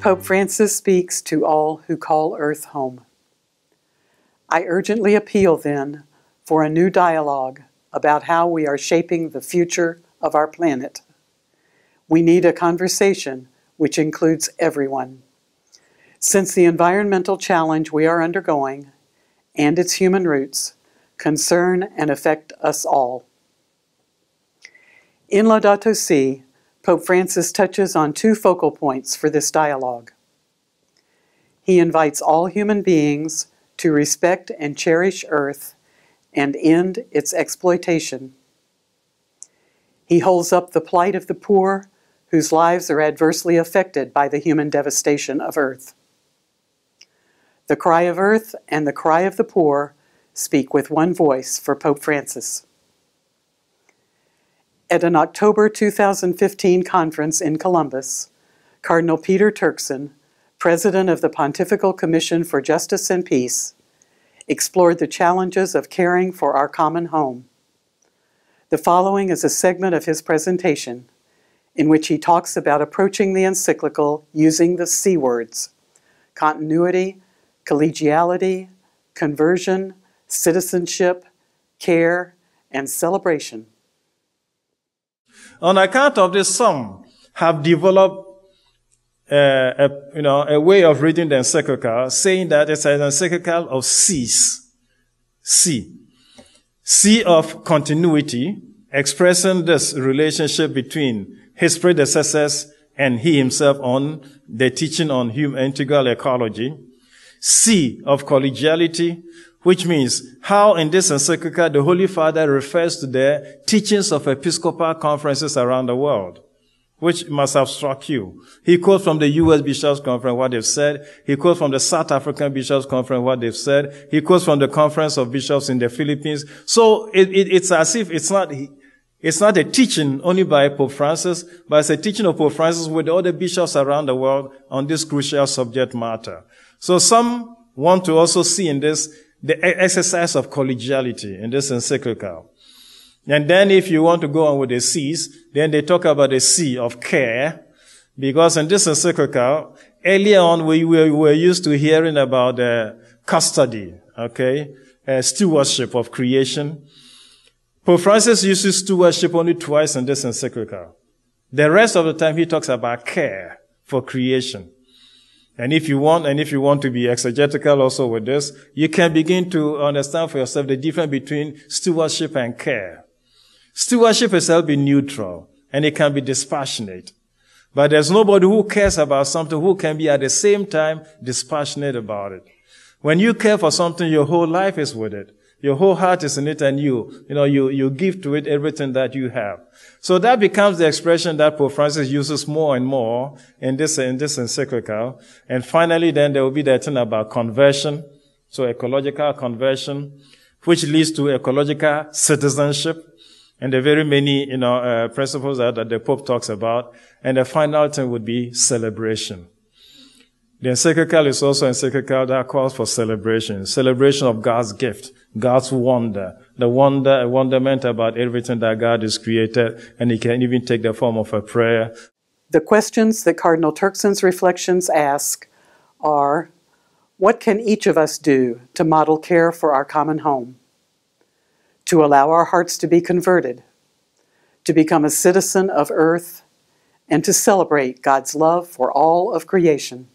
Pope Francis speaks to all who call Earth home. I urgently appeal, then, for a new dialogue about how we are shaping the future of our planet. We need a conversation which includes everyone, since the environmental challenge we are undergoing and its human roots concern and affect us all. In Laudato Si, Pope Francis touches on two focal points for this dialogue. He invites all human beings to respect and cherish Earth and end its exploitation. He holds up the plight of the poor whose lives are adversely affected by the human devastation of Earth. The cry of Earth and the cry of the poor speak with one voice for Pope Francis. At an October 2015 conference in Columbus, Cardinal Peter Turkson, President of the Pontifical Commission for Justice and Peace, explored the challenges of caring for our common home. The following is a segment of his presentation, in which he talks about approaching the encyclical using the C words: continuity, collegiality, conversion, citizenship, care, and celebration. On account of this, some have developed a way of reading the encyclical, saying that it's an encyclical of C's. C of continuity, expressing this relationship between his predecessors and he himself on the teaching on integral ecology. C of collegiality, which means how in this encyclical the Holy Father refers to the teachings of Episcopal conferences around the world, which must have struck you. He quotes from the U.S. Bishops' Conference what they've said. He quotes from the South African Bishops' Conference what they've said. He quotes from the Conference of Bishops in the Philippines. So it's as if it's not a teaching only by Pope Francis, but it's a teaching of Pope Francis with all the bishops around the world on this crucial subject matter. So some want to also see in this the exercise of collegiality in this encyclical. And then if you want to go on with the C's, then they talk about the C of care, because in this encyclical, earlier on we were used to hearing about custody, stewardship of creation. Pope Francis uses stewardship only twice in this encyclical. The rest of the time he talks about care for creation. And if you want to be exegetical also with this, you can begin to understand for yourself the difference between stewardship and care. Stewardship itself be neutral, and it can be dispassionate. But there's nobody who cares about something who can be at the same time dispassionate about it. When you care for something, your whole life is with it. Your whole heart is in it, and you give to it everything that you have. So that becomes the expression that Pope Francis uses more and more in this encyclical. And finally, then there will be the thing about conversion. So ecological conversion, which leads to ecological citizenship, and the very many, principles that the Pope talks about. And the final thing would be celebration. The encyclical is also an encyclical that calls for celebration of God's gift, God's wonder, wonderment about everything that God has created, and it can even take the form of a prayer. The questions that Cardinal Turkson's reflections ask are, what can each of us do to model care for our common home? To allow our hearts to be converted, to become a citizen of Earth, and to celebrate God's love for all of creation.